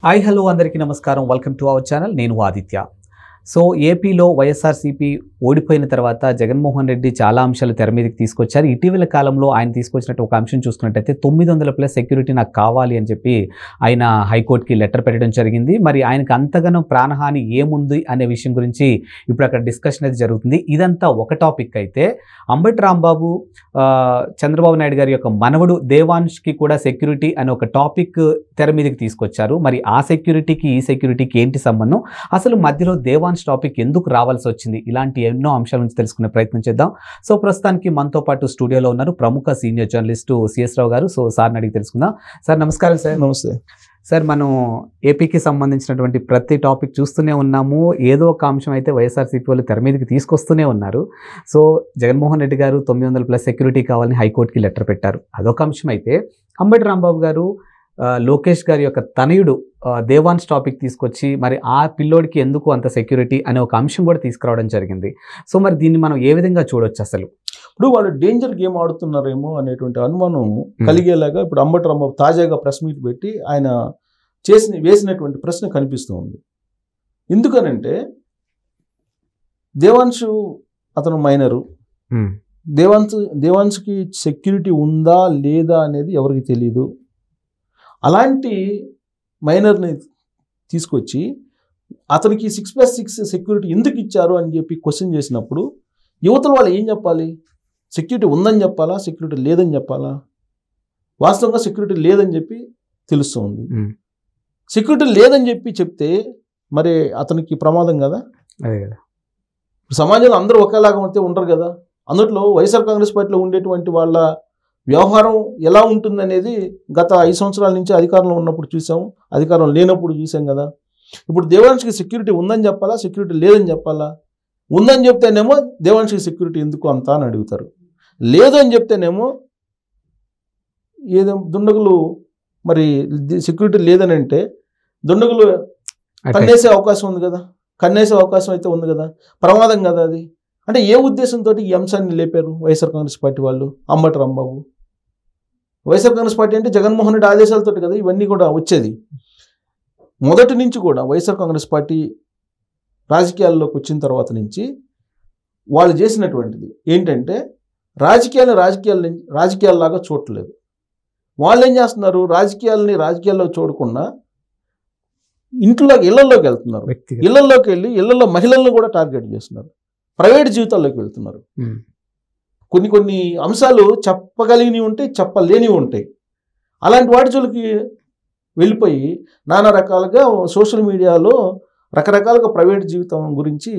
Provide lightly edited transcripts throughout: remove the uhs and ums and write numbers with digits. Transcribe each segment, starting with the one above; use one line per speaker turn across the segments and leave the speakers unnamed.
Hi hello అందరికీ నమస్కారం. Welcome to our channel. నేను ఆదిత్య. సో ఏపీలో వైఎస్ఆర్సీపీ ఓడిపోయిన తర్వాత జగన్మోహన్ రెడ్డి చాలా అంశాలు తెర మీదకి తీసుకొచ్చారు. ఇటీవల కాలంలో ఆయన తీసుకొచ్చినట్టు ఒక అంశం చూసుకున్నట్టయితే 900+ సెక్యూరిటీ నాకు కావాలి అని చెప్పి ఆయన హైకోర్టుకి లెటర్ పెట్టడం జరిగింది. మరి ఆయనకు అంతగానో ప్రాణహాని ఏముంది అనే విషయం గురించి ఇప్పుడు అక్కడ డిస్కషన్ అయితే జరుగుతుంది. ఇదంతా ఒక టాపిక్ అయితే అంబటి రాంబాబు చంద్రబాబు నాయుడు గారి యొక్క మనవడు దేవాన్ష్కి కూడా సెక్యూరిటీ అనే ఒక టాపిక్ తెర మీదకి తీసుకొచ్చారు. మరి ఆ సెక్యూరిటీకి ఈ సెక్యూరిటీకి ఏంటి సంబంధం, అసలు మధ్యలో దేవాన్ష్ టాపిక్ ఎందుకు రావాల్సి వచ్చింది, ఇలాంటి ఎన్నో అంశాల నుంచి తెలుసుకునే ప్రయత్నం చేద్దాం. సో ప్రస్తుతానికి మనతో పాటు స్టూడియోలో ఉన్నారు ప్రముఖ సీనియర్ జర్నలిస్టు సిఎస్ రావు గారు. సో సార్ని అడిగి తెలుసుకుందాం. సార్ నమస్కారం. సార్
నమస్తే
సార్. మనం ఏపీకి సంబంధించినటువంటి ప్రతి టాపిక్ చూస్తూనే ఉన్నాము. ఏదో ఒక అంశం అయితే వైఎస్ఆర్సీపీ వాళ్ళు తెర మీదకి తీసుకొస్తూనే ఉన్నారు. సో జగన్మోహన్ రెడ్డి గారు 900+ సెక్యూరిటీ కావాలని హైకోర్టుకి లెటర్ పెట్టారు, అదొక అంశం అయితే అంబటి రాంబాబు గారు లోకేష్ గారి యొక్క తనయుడు దేవాన్ష్ టాపిక్ తీసుకొచ్చి మరి ఆ పిల్లోడికి ఎందుకు అంత సెక్యూరిటీ అనే ఒక అంశం కూడా తీసుకురావడం జరిగింది. సో మరి దీన్ని మనం ఏ విధంగా చూడొచ్చు? అసలు
ఇప్పుడు వాళ్ళు డేంజర్ గేమ్ ఆడుతున్నారేమో అనేటువంటి అనుమానం కలిగేలాగా ఇప్పుడు అంబటి రాంబాబు తాజాగా ప్రెస్ మీట్ పెట్టి ఆయన వేసినటువంటి ప్రశ్న కనిపిస్తూ ఉంది. ఎందుకనంటే దేవాన్ష్ అతను మైనరు, దేవాన్ష్కి సెక్యూరిటీ ఉందా లేదా అనేది ఎవరికి తెలియదు. అలాంటి మైనర్ని తీసుకొచ్చి అతనికి 6+6 సెక్యూరిటీ ఎందుకు ఇచ్చారు అని చెప్పి క్వశ్చన్ చేసినప్పుడు యువతల వాళ్ళు ఏం చెప్పాలి? సెక్యూరిటీ ఉందని చెప్పాలా, సెక్యూరిటీ లేదని చెప్పాలా? వాస్తవంగా సెక్యూరిటీ లేదని చెప్పి తెలుస్తుంది. సెక్యూరిటీ లేదని చెప్తే మరి అతనికి ప్రమాదం కదా. సమాజంలో అందరూ ఒకేలాగా ఉంటే ఉండరు కదా. అందులో వైఎస్ఆర్ కాంగ్రెస్ పార్టీలో ఉండేటువంటి వాళ్ళ వ్యవహారం ఎలా ఉంటుందనేది గత 5 సంవత్సరాల నుంచి అధికారంలో ఉన్నప్పుడు చూసాం, అధికారం లేనప్పుడు చూసాం కదా. ఇప్పుడు దేవాన్ష్కి సెక్యూరిటీ ఉందని చెప్పాలా, సెక్యూరిటీ లేదని చెప్పాలా? ఉందని చెప్తేనేమో దేవాన్ష్కి సెక్యూరిటీ ఎందుకు అంత అని అడుగుతారు, లేదు అని చెప్తేనేమో ఏదో దుండగులు మరి సెక్యూరిటీ లేదని అంటే దుండగులు కన్నేసే అవకాశం ఉంది కదా, కన్నేసే అవకాశం అయితే ఉంది కదా, ప్రమాదం కదా అది. అంటే ఏ ఉద్దేశంతో ఈ అంశాన్ని లేపారు వైఎస్ఆర్ కాంగ్రెస్ పార్టీ వాళ్ళు? అంబటి రాంబాబు వైఎస్ఆర్ కాంగ్రెస్ పార్టీ అంటే జగన్మోహన్ రెడ్డి ఆదేశాలతో కదా ఇవన్నీ కూడా వచ్చేది. మొదటి నుంచి కూడా వైఎస్ఆర్ కాంగ్రెస్ పార్టీ రాజకీయాల్లోకి వచ్చిన తర్వాత నుంచి వాళ్ళు చేసినటువంటిది ఏంటంటే రాజకీయాల్లాగా చూడట్లేదు. వాళ్ళు ఏం చేస్తున్నారు? రాజకీయాల్లో చూడకుండా ఇళ్లలోకి వెళ్తున్నారు. ఇళ్లలోకి వెళ్ళి ఇళ్లలో మహిళలను కూడా టార్గెట్ చేస్తున్నారు. ప్రైవేట్ జీవితాల్లోకి వెళ్తున్నారు. కొన్ని అంశాలు చెప్పగలిగినవి ఉంటాయి, చెప్పలేనివి ఉంటాయి. అలాంటి వాటి జోలికి వెళ్ళిపోయి నానా రకాలుగా సోషల్ మీడియాలో రకరకాలుగా ప్రైవేట్ జీవితం గురించి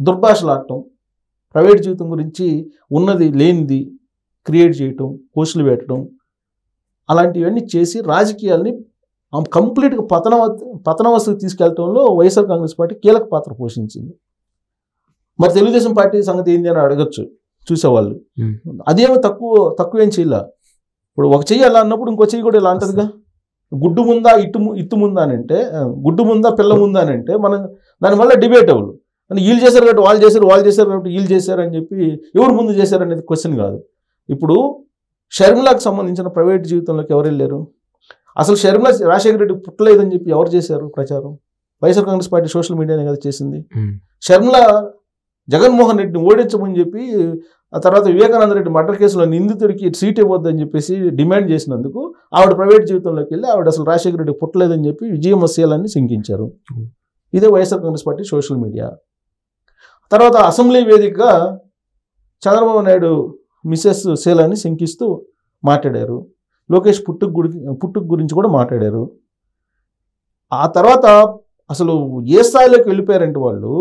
దుర్భాషలాడటం, ప్రైవేట్ జీవితం గురించి ఉన్నది లేనిది క్రియేట్ చేయటం, పోస్టులు పెట్టడం, అలాంటివన్నీ చేసి రాజకీయాల్ని కంప్లీట్గా పతనవస్థకు తీసుకెళ్లడంలో వైఎస్ఆర్ కాంగ్రెస్ పార్టీ కీలక పాత్ర పోషించింది. మరి తెలుగుదేశం పార్టీ సంగతి ఏంటి అని అడగచ్చు చూసేవాళ్ళు. అదేమో తక్కువేం చేయాల. ఇప్పుడు ఒక చెయ్యి అలా అన్నప్పుడు ఇంకో చెయ్యి కూడా ఇలా అంటదిగా. గుడ్డు ముందా ఇట్టు ముందా అని అంటే, గుడ్డు ముందా పిల్ల ముందా అని అంటే మనం దానివల్ల డిబేటబుల్ అని వీళ్ళు చేశారు కాబట్టి వాళ్ళు చేశారు కాబట్టి వీళ్ళు చేశారు అని చెప్పి ఎవరు ముందు చేశారు అనేది క్వశ్చన్ కాదు. ఇప్పుడు షర్మిలాకు సంబంధించిన ప్రైవేట్ జీవితంలోకి ఎవరు వెళ్ళారు? అసలు షర్మిల రాజశేఖర రెడ్డి పుట్టలేదని చెప్పి ఎవరు చేశారు ప్రచారం? వైఎస్ఆర్ కాంగ్రెస్ పార్టీ సోషల్ మీడియానే కదా చేసింది. షర్మిల జగన్మోహన్ రెడ్డిని ఓడించమని చెప్పి ఆ తర్వాత వివేకానంద రెడ్డి మర్డర్ కేసులో నిందితుడికి సీట్ ఇవ్వద్దని చెప్పేసి డిమాండ్ చేసినందుకు ఆవిడ ప్రైవేట్ జీవితంలోకి వెళ్ళి ఆవిడ అసలు రాజశేఖర రెడ్డి పుట్టలేదని చెప్పి విజయమస్యాలన్నీ శంకించారు. ఇదే YSR Congress party social media. తర్వాత అసెంబ్లీ వేదికగా చంద్రబాబు నాయుడు మిసెస్ శీలాన్ని శంకిస్తూ మాట్లాడారు. లోకేష్ పుట్టుకు గురించి కూడా మాట్లాడారు. ఆ తర్వాత అసలు ఏ స్థాయిలోకి వెళ్ళిపోయారంటే వాళ్ళు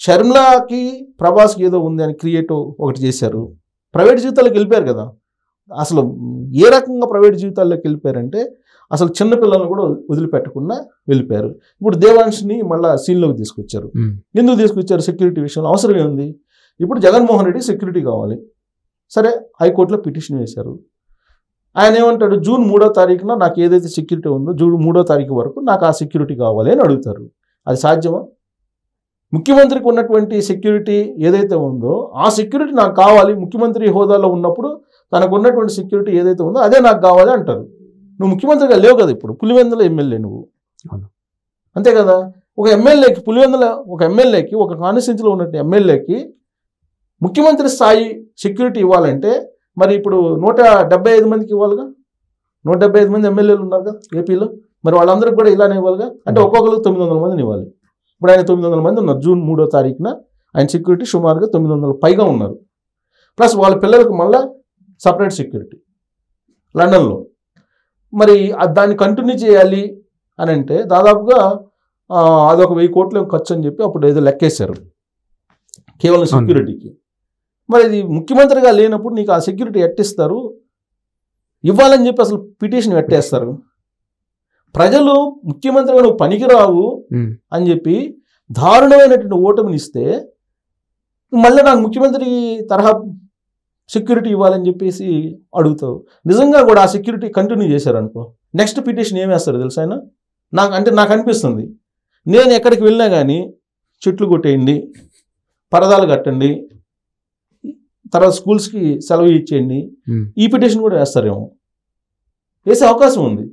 షర్మిలాకి ప్రభాస్కి ఏదో ఉంది అని క్రియేట్ ఒకటి చేశారు. ప్రైవేట్ జీవితాల్లోకి వెళ్ళిపోయారు కదా. అసలు ఏ రకంగా ప్రైవేట్ జీవితాల్లోకి వెళ్ళిపోయారంటే అసలు చిన్నపిల్లలను కూడా వదిలిపెట్టకుండా వెళ్ళిపోయారు. ఇప్పుడు దేవాన్ష్ని మళ్ళీ సీన్లోకి తీసుకొచ్చారు. ఎందుకు తీసుకొచ్చారు? సెక్యూరిటీ విషయంలో అవసరం ఏముంది? ఇప్పుడు జగన్మోహన్ రెడ్డి సెక్యూరిటీ కావాలి, సరే హైకోర్టులో పిటిషన్ వేశారు. ఆయన ఏమంటాడు? జూన్ 3వ తారీఖున నాకు ఏదైతే సెక్యూరిటీ ఉందో జూన్ 3వ తారీఖు వరకు నాకు ఆ సెక్యూరిటీ కావాలి అని అడుగుతారు. అది సాధ్యమా? ముఖ్యమంత్రికి ఉన్నటువంటి సెక్యూరిటీ ఏదైతే ఉందో ఆ సెక్యూరిటీ నాకు కావాలి, ముఖ్యమంత్రి హోదాలో ఉన్నప్పుడు తనకు ఉన్నటువంటి సెక్యూరిటీ ఏదైతే ఉందో అదే నాకు కావాలి అంటారు. నువ్వు ముఖ్యమంత్రిగా లేవు కదా ఇప్పుడు, పులివెందుల ఎమ్మెల్యే నువ్వు, అంతే కదా. ఒక ఎమ్మెల్యేకి పులివెందుల ఒక ఎమ్మెల్యేకి ఒక కాన్స్టిట్యూన్సీలో ఉన్నట్టు ఎమ్మెల్యేకి ముఖ్యమంత్రి స్థాయి సెక్యూరిటీ ఇవ్వాలంటే మరి ఇప్పుడు 175 మందికి ఇవ్వాలిగా. 175 మంది ఎమ్మెల్యేలు ఉన్నారు కదా ఏపీలో, మరి వాళ్ళందరికీ కూడా ఇలానే ఇవ్వాలిగా. అంటే ఒక్కొక్కరికి 900 మందిని ఇవ్వాలి. ఇప్పుడు ఆయన 900 మంది ఉన్నారు. జూన్ 3వ తారీఖున ఆయన సెక్యూరిటీ సుమారుగా 900 పైగా ఉన్నారు. ప్లస్ వాళ్ళ పిల్లలకు మళ్ళీ సపరేట్ సెక్యూరిటీ లండన్లో. మరి దాన్ని కంటిన్యూ చేయాలి అని అంటే దాదాపుగా అదొక 1000 కోట్ల ఖర్చు అని చెప్పి అప్పుడు ఏదో లెక్కేశారు కేవలం సెక్యూరిటీకి. మరి ఇది ముఖ్యమంత్రిగా లేనప్పుడు నీకు ఆ సెక్యూరిటీ ఎట్టిస్తారు, ఇవ్వాలని చెప్పి అసలు పిటిషన్ పెట్టేస్తారు. ప్రజలు ముఖ్యమంత్రిగా నువ్వు పనికిరావు అని చెప్పి దారుణమైనటువంటి ఓటమిని ఇస్తే మళ్ళీ నాకు ముఖ్యమంత్రి తరహా సెక్యూరిటీ ఇవ్వాలని చెప్పేసి అడుగుతావు. నిజంగా కూడా ఆ సెక్యూరిటీ కంటిన్యూ చేశారనుకో, నెక్స్ట్ పిటిషన్ ఏం వేస్తారు తెలుసా ఆయన? నాకు అనిపిస్తుంది, నేను ఎక్కడికి వెళ్ళినా కానీ చెట్లు కొట్టేయండి, పరదాలు కట్టండి, తర్వాత స్కూల్స్కి సెలవు ఇచ్చేయండి, ఈ పిటిషన్ కూడా వేస్తారేమో, వేసే అవకాశం ఉంది.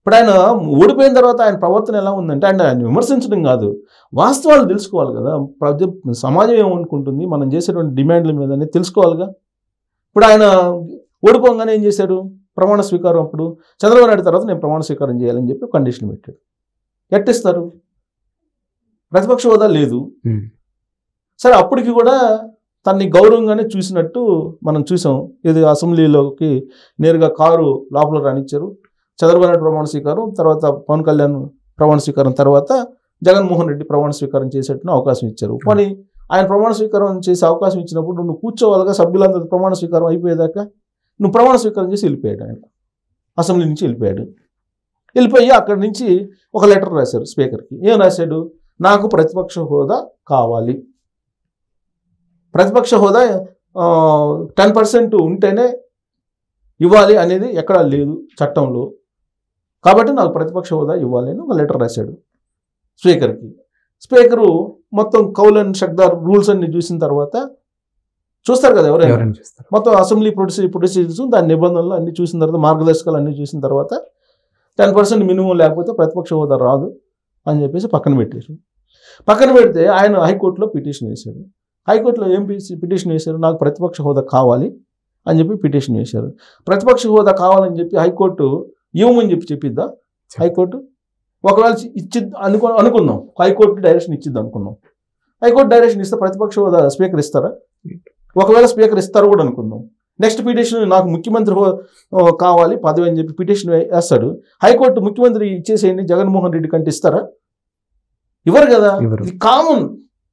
ఇప్పుడు ఆయన ఓడిపోయిన తర్వాత ఆయన ప్రవర్తన ఎలా ఉందంటే, ఆయన విమర్శించడం కాదు, వాస్తవాలు తెలుసుకోవాలి కదా. సమాజం ఏమనుకుంటుంది మనం చేసేటువంటి డిమాండ్ల మీద అనేది తెలుసుకోవాలిగా. ఇప్పుడు ఆయన ఓడిపోగానే ఏం చేశాడు, ప్రమాణ స్వీకారం అప్పుడు చంద్రబాబు నాయుడు తర్వాత నేను ప్రమాణ స్వీకారం చేయాలని చెప్పి కండిషన్ పెట్టాడు. ఎట్టిస్తారు? ప్రతిపక్ష హోదా లేదు. సరే అప్పటికి కూడా తన్ని గౌరవంగానే చూసినట్టు మనం చూసాం. ఇది అసెంబ్లీలోకి నేరుగా కారు లోపల రానిచ్చారు. చంద్రబాబు నాయుడు ప్రమాణ స్వీకారం తర్వాత పవన్ కళ్యాణ్ ప్రమాణ స్వీకారం తర్వాత జగన్మోహన్ రెడ్డి ప్రమాణ స్వీకారం చేసేట్టున అవకాశం ఇచ్చారు. కానీ ఆయన ప్రమాణ స్వీకారం చేసే అవకాశం ఇచ్చినప్పుడు నువ్వు కూర్చోవాలిగా, సభ్యులందరూ ప్రమాణ స్వీకారం అయిపోయేదాకా నువ్వు ప్రమాణ స్వీకారం చేసి వెళ్ళిపోయాడు. ఆయన అసెంబ్లీ నుంచి వెళ్ళిపోయి అక్కడి నుంచి ఒక లెటర్ రాశారు స్పీకర్కి. ఏం రాశాడు? నాకు ప్రతిపక్ష హోదా కావాలి, ప్రతిపక్ష హోదా 10% ఉంటేనే ఇవ్వాలి అనేది ఎక్కడా లేదు చట్టంలో, కాబట్టి నాకు ప్రతిపక్ష హోదా ఇవ్వాలి అని ఒక లెటర్ రాశాడు స్పీకర్కి. స్పీకరు మొత్తం కౌల్ అండ్ షక్దార్ రూల్స్ అన్ని చూసిన తర్వాత, చూస్తారు కదా ఎవరైనా, మొత్తం అసెంబ్లీ ప్రొసీజర్స్ దాని నిబంధనలు అన్ని చూసిన తర్వాత, మార్గదర్శకాలు అన్ని చూసిన తర్వాత 10% మినిమం లేకపోతే ప్రతిపక్ష హోదా రాదు అని చెప్పేసి పక్కన పెడితే ఆయన హైకోర్టులో పిటిషన్ వేశాడు. హైకోర్టులో ఏం పిటిషన్ వేశారు? నాకు ప్రతిపక్ష హోదా కావాలి అని చెప్పి పిటిషన్ వేశారు. ప్రతిపక్ష హోదా కావాలని చెప్పి హైకోర్టు ఇవ్వమని చెప్పిద్దా? హైకోర్టు ఒకవేళ అనుకుందాం, హైకోర్టు డైరెక్షన్ ఇచ్చిద్ది అనుకుందాం. హైకోర్టు డైరెక్షన్ ఇస్తే ప్రతిపక్ష హోదా స్పీకర్ ఇస్తారా? ఒకవేళ స్పీకర్ ఇస్తారు కూడా అనుకుందాం. నెక్స్ట్ పిటిషన్ నాకు ముఖ్యమంత్రి కావాలి పదవి అని చెప్పి పిటిషన్ వేస్తాడు. హైకోర్టు ముఖ్యమంత్రి ఇచ్చేసేయండి జగన్మోహన్ రెడ్డి కంటే ఇస్తారా? ఇవ్వరు కదా. ఇది కామన్,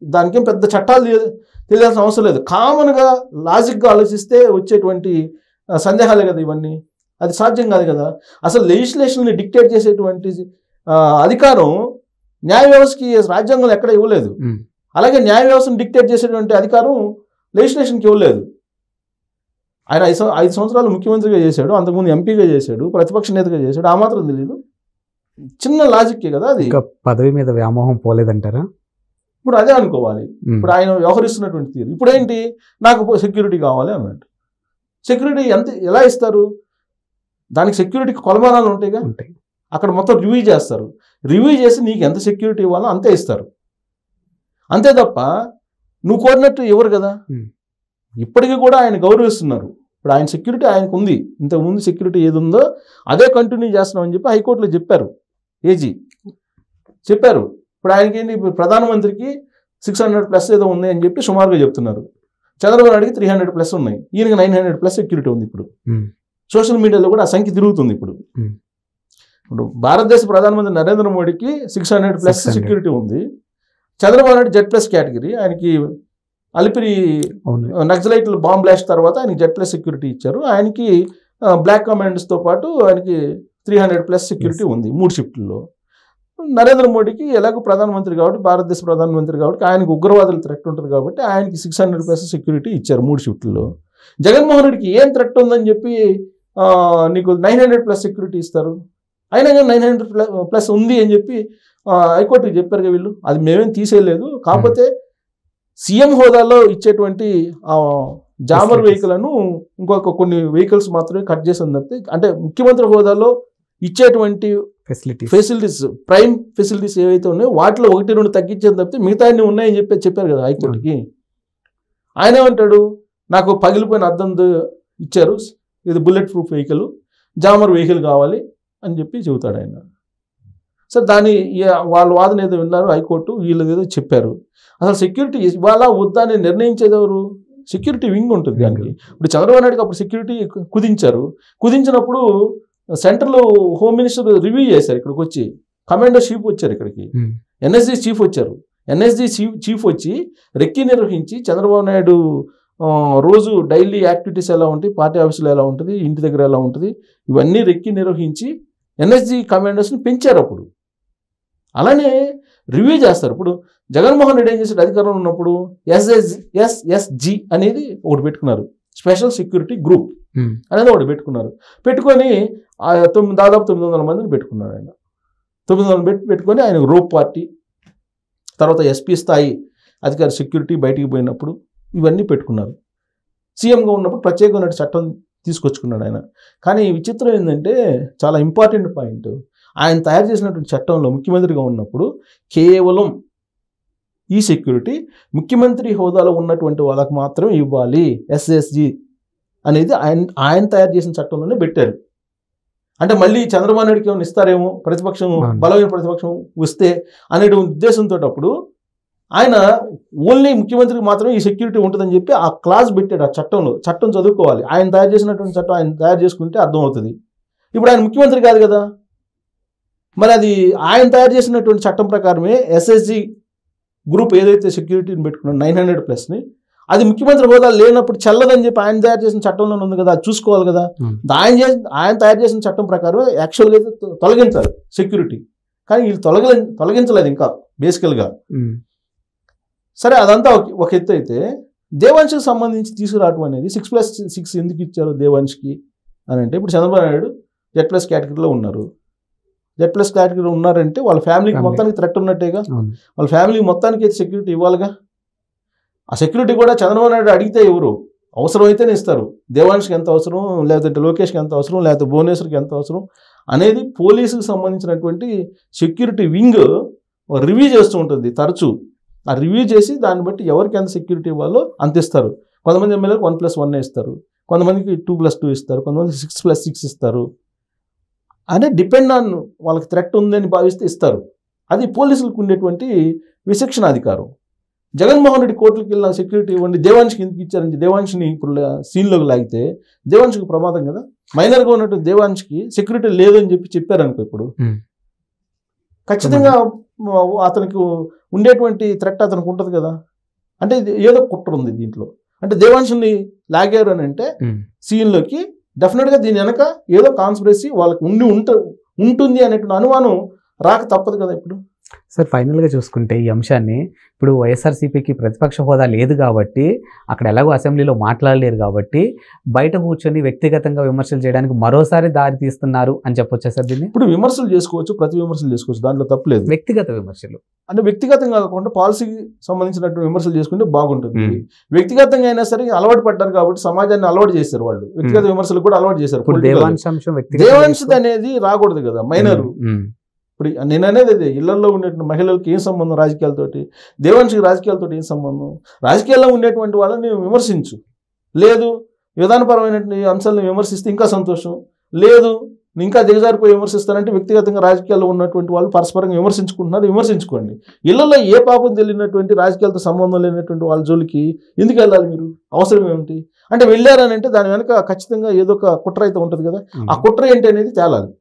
దానికేం పెద్ద చట్టాలు తెలియాల్సిన అవసరం లేదు. కామన్గా లాజిక్గా ఆలోచిస్తే వచ్చేటువంటి సందేహాలే కదా ఇవన్నీ. అది సాధ్యం కాదు కదా. అసలు లెజిస్లేషన్ని డిక్టేట్ చేసేటువంటి అధికారం న్యాయ వ్యవస్థకి రాజ్యాంగంలో ఎక్కడ ఇవ్వలేదు. అలాగే న్యాయ వ్యవస్థను డిక్టేట్ చేసేటువంటి అధికారం లెజిస్లేషన్కి ఇవ్వలేదు. ఆయన 5 సంవత్సరాలు ముఖ్యమంత్రిగా చేశాడు, అంతకుముందు ఎంపీగా చేశాడు, ప్రతిపక్ష నేతగా చేశాడు. ఆ మాత్రం తెలియదు. చిన్న లాజిక్కే కదా అది.
పదవి మీద వ్యామోహం పోలేదంటారా?
ఇప్పుడు అదే అనుకోవాలి. ఇప్పుడు ఆయన వ్యవహరిస్తున్నటువంటి తీరు ఇప్పుడు ఏంటి, నాకు సెక్యూరిటీ కావాలి అన్నట్టు. సెక్యూరిటీ ఎలా ఇస్తారు? దానికి సెక్యూరిటీకి కొలమానాలు ఉంటాయిగా. అక్కడ మొత్తం రివ్యూ చేస్తారు. రివ్యూ చేసి నీకు ఎంత సెక్యూరిటీ ఇవ్వాలో అంతే ఇస్తారు. అంతే తప్ప నువ్వు కోరినట్టు ఇవ్వరు కదా. ఇప్పటికీ కూడా ఆయన గౌరవిస్తున్నారు. ఇప్పుడు ఆయన సెక్యూరిటీ ఆయనకు ఉంది. ఇంతకుముందు సెక్యూరిటీ ఏది ఉందో అదే కంటిన్యూ చేస్తున్నామని చెప్పి హైకోర్టులో చెప్పారు. ఏజీ చెప్పారు. ఇప్పుడు ఆయనకి ఏంటి, ప్రధానమంత్రికి 600+ ఏదో ఉంది అని చెప్పి సుమారుగా చెప్తున్నారు. చంద్రబాబు నాయుడికి 300+ ఉన్నాయి. ఈయనకి 900+ సెక్యూరిటీ ఉంది. ఇప్పుడు సోషల్ మీడియాలో కూడా ఆ సంఖ్య తిరుగుతుంది. ఇప్పుడు భారతదేశ ప్రధానమంత్రి నరేంద్ర మోడీకి 600+ సెక్యూరిటీ ఉంది. చంద్రబాబు నాయుడు Z+ కేటగిరీ, ఆయనకి అలిపిరి నక్సలైట్లు బాంబ్ బ్లాస్ట్ తర్వాత ఆయనకి Z+ సెక్యూరిటీ ఇచ్చారు. ఆయనకి బ్లాక్ కమాండర్స్తో పాటు ఆయనకి 300+ సెక్యూరిటీ ఉంది 3 షిఫ్ట్లో. నరేంద్ర మోడీకి ఎలాగో ప్రధానమంత్రి కాబట్టి, భారతదేశ ప్రధానమంత్రి కాబట్టి ఆయనకు ఉగ్రవాదుల థ్రెట్ ఉంటుంది కాబట్టి ఆయనకి 600+ సెక్యూరిటీ ఇచ్చారు 3 షిఫ్ట్లో. జగన్మోహన్ రెడ్డికి ఏం థ్రెట్ ఉందని చెప్పి నీకు 900+ సెక్యూరిటీ ఇస్తారు. అయినా కానీ 900+ ఉంది అని చెప్పి హైకోర్టుకి చెప్పారుగా వీళ్ళు. అది మేమేం తీసేయలేదు. కాకపోతే సీఎం హోదాలో ఇచ్చేటువంటి జామర్ వెహికల్ను ఇంకొక కొన్ని వెహికల్స్ మాత్రమే కట్ చేసి తప్పితే, అంటే ముఖ్యమంత్రి హోదాలో ఇచ్చేటువంటి ఫెసిలిటీస్ ప్రైమ్ ఫెసిలిటీస్ ఏవైతే ఉన్నాయో వాటిలో 1-2 తగ్గించేది తప్పితే మిగతా అన్ని ఉన్నాయని చెప్పారు కదా హైకోర్టుకి. ఆయన ఏమంటాడు, నాకు పగిలిపోయిన అద్దం ఇచ్చారు, ఇది bullet proof vehicle, jammer vehicle కావాలి అని చెప్పి చెబుతాడు ఆయన. సార్ దాని వాళ్ళ వాదన ఏదో విన్నారు హైకోర్టు, వీళ్ళు ఏదో చెప్పారు. అసలు సెక్యూరిటీ ఇవాళ వద్దా అని నిర్ణయించేది ఎవరు? సెక్యూరిటీ వింగ్ ఉంటుంది దానికి. ఇప్పుడు చంద్రబాబు నాయుడుకి అప్పుడు సెక్యూరిటీ కుదించినప్పుడు సెంట్రల్ హోమ్ మినిస్టర్ రివ్యూ చేశారు, ఇక్కడికి వచ్చి కమాండర్ చీఫ్ వచ్చారు, ఇక్కడికి ఎన్ఎస్జీ చీఫ్ వచ్చారు. ఎన్ఎస్జీ చీఫ్ వచ్చి రెక్కి నిర్వహించి చంద్రబాబు నాయుడు రోజు డైలీ యాక్టివిటీస్ ఎలా ఉంటాయి, పార్టీ ఆఫీసులో ఎలా ఉంటుంది, ఇంటి దగ్గర ఎలా ఉంటుంది, ఇవన్నీ రెక్కి నిర్వహించి ఎన్ఎస్జీ కమాండర్స్ని పెంచారు. అప్పుడు అలానే రివ్యూ చేస్తారు. ఇప్పుడు జగన్మోహన్ రెడ్డి ఏం చేశాడు, అధికారంలో ఉన్నప్పుడు ఎస్ఎస్జి అనేది ఒకటి పెట్టుకున్నారు, స్పెషల్ సెక్యూరిటీ గ్రూప్ అనేది ఒకటి పెట్టుకొని దాదాపు 900 మందిని పెట్టుకున్నారు ఆయన. 900 పెట్టుకొని ఆయన రోప్ పార్టీ, తర్వాత ఎస్పీ స్థాయి అధికారి సెక్యూరిటీ బయటికి పోయినప్పుడు ఇవన్నీ పెట్టుకున్నారు. సీఎంగా ఉన్నప్పుడు ప్రత్యేకమైన చట్టం తీసుకొచ్చుకున్నాడు ఆయన. కానీ విచిత్రం ఏంటంటే, చాలా ఇంపార్టెంట్ పాయింట్, ఆయన తయారు చేసినటువంటి చట్టంలో ముఖ్యమంత్రిగా ఉన్నప్పుడు కేవలం ఈ సెక్యూరిటీ ముఖ్యమంత్రి హోదాలో ఉన్నటువంటి వాళ్ళకు మాత్రమే ఇవ్వాలి, ఎస్ఎస్జి అనేది ఆయన తయారు చేసిన చట్టంలోనే పెట్టారు. అంటే మళ్ళీ చంద్రబాబు నాయుడుకి ఏమైనా ఇస్తారేమో, బలమైన ప్రతిపక్షం వస్తే అనే ఉద్దేశంతో అప్పుడు ఆయన ఓన్లీ ముఖ్యమంత్రికి మాత్రమే ఈ సెక్యూరిటీ ఉంటుందని చెప్పి ఆ క్లాజ్ పెట్టాడు. ఆ చట్టం చదువుకోవాలి, ఆయన తయారు చేసినటువంటి చట్టం ఆయన తయారు చేసుకుంటే అర్థమవుతుంది. ఇప్పుడు ఆయన ముఖ్యమంత్రి కాదు కదా, మరి అది ఆయన తయారు చేసినటువంటి చట్టం ప్రకారమే ఎస్ఎస్జి గ్రూప్ ఏదైతే సెక్యూరిటీని పెట్టుకున్నాడు 900+ని, అది ముఖ్యమంత్రి హోదా లేనప్పుడు చెల్లదని చెప్పి ఆయన తయారు చేసిన చట్టంలో ఉంది కదా, అది చూసుకోవాలి కదా. ఆయన తయారు చేసిన చట్టం ప్రకారం యాక్చువల్గా అయితే తొలగించాలి సెక్యూరిటీ, కానీ వీళ్ళు తొలగించలేదు ఇంకా బేసికల్గా. సరే అదంతా ఒక ఎత్తు అయితే, దేవాంష్కి సంబంధించి తీసుకురావడం అనేది 6+6 ఎందుకు ఇచ్చారు దేవాంష్కి అని అంటే, ఇప్పుడు చంద్రబాబు నాయుడు Z+ కేటగిరీలో ఉన్నారు. Z+ కేటగిరీలో ఉన్నారంటే వాళ్ళ ఫ్యామిలీకి మొత్తానికి థ్రెట్ ఉన్నట్టేగా. వాళ్ళ ఫ్యామిలీ మొత్తానికి అయితే సెక్యూరిటీ ఇవ్వాలిగా. ఆ సెక్యూరిటీ కూడా చంద్రబాబు నాయుడు అడిగితే ఎవరు అవసరమైతేనే ఇస్తారు. దేవాంష్కి ఎంత అవసరం, లేదంటే లోకేష్కి ఎంత అవసరం, లేకపోతే భువనేశ్వర్కి ఎంత అవసరం అనేది పోలీసుకి సంబంధించినటువంటి సెక్యూరిటీ వింగ్ రివ్యూ చేస్తూ ఉంటుంది తరచూ. ఆ రివ్యూ చేసి దాన్ని బట్టి ఎవరికి ఎంత సెక్యూరిటీ ఇవ్వాలో అంత ఇస్తారు. కొంతమంది ఎమ్మెల్యేలకు 1+1 ఇస్తారు, కొంతమందికి 2+2 ఇస్తారు, కొంతమందికి 6+6 ఇస్తారు. అంటే డిపెండ్ ఆన్ వాళ్ళకి థ్రెట్ ఉందని భావిస్తే ఇస్తారు. అది పోలీసులకు ఉండేటువంటి విచక్షణ అధికారం. జగన్మోహన్ రెడ్డి కోర్టులకు వెళ్ళిన సెక్యూరిటీ ఇవ్వండి, దేవాంష్కి ఎందుకు ఇచ్చారని దేవాంష్ని ఇప్పుడు సీన్లోకి లాగితే దేవాంష్కి ప్రమాదం కదా. మైనర్గా ఉన్నటువంటి దేవాంష్కి సెక్యూరిటీ లేదని చెప్పారనుకో, ఇప్పుడు ఖచ్చితంగా అతనికి ఉండేటువంటి థ్రెట్ అతనికి ఉంటుంది కదా. అంటే ఏదో కుట్ర ఉంది దీంట్లో. అంటే దేవాంష్ని లాగారు అని అంటే సీన్లోకి డెఫినెట్గా దీని వెనక ఏదో కాన్స్పిరసీ వాళ్ళకి ఉంటుంది అనేటువంటి అనుమానం రాక తప్పదు కదా. ఇప్పుడు
సార్ ఫైనల్గా చూసుకుంటే ఈ అంశాన్ని, ఇప్పుడు వైఎస్ఆర్సీపీకి ప్రతిపక్ష హోదా లేదు కాబట్టి, అక్కడ ఎలాగో అసెంబ్లీలో మాట్లాడలేరు కాబట్టి, బయట కూర్చొని వ్యక్తిగతంగా విమర్శలు చేయడానికి మరోసారి దారి తీస్తున్నారు అని చెప్పొచ్చా సార్ దీన్ని?
ఇప్పుడు విమర్శలు చేసుకోవచ్చు, ప్రతి విమర్శలు చేసుకోవచ్చు, దాంట్లో తప్పలేదు.
వ్యక్తిగత విమర్శలు
అంటే వ్యక్తిగతంగా కాకుండా పాలసీకి సంబంధించినటువంటి విమర్శలు చేసుకుంటే బాగుంటుంది. వ్యక్తిగతంగా అయినా సరే అలవాటు పడ్డారు కాబట్టి సమాజాన్ని అలవాటు చేశారు వాళ్ళు, వ్యక్తిగత విమర్శలు కూడా అలవాటు చేశారు. దేవాంశ్ అనేది రాకూడదు కదా మైనరు. ఇప్పుడు నేను అనేది అదే, ఇళ్లలో ఉండేటువంటి మహిళలకు ఏం సంబంధం రాజకీయాలతోటి, దేవాంష్కి రాజకీయాలతోటి ఏం సంబంధం? రాజకీయాల్లో ఉండేటువంటి వాళ్ళని విమర్శించు, లేదు విధానపరమైనటువంటి అంశాలను విమర్శిస్తే ఇంకా సంతోషం, లేదు ఇంకా దిగజారిపోయి విమర్శిస్తానంటే వ్యక్తిగతంగా రాజకీయాల్లో ఉన్నటువంటి వాళ్ళు పరస్పరంగా విమర్శించుకోండి. ఇళ్లలో ఏ పాపం తెలియనటువంటి రాజకీయాలతో సంబంధం లేనటువంటి వాళ్ళ జోలికి ఎందుకు వెళ్ళాలి మీరు? అవసరం ఏమిటి? అంటే వెళ్ళారని అంటే దాని వెనక ఖచ్చితంగా ఏదో ఒక కుట్ర అయితే ఉంటుంది కదా. ఆ కుట్ర ఏంటి అనేది తేలాలి.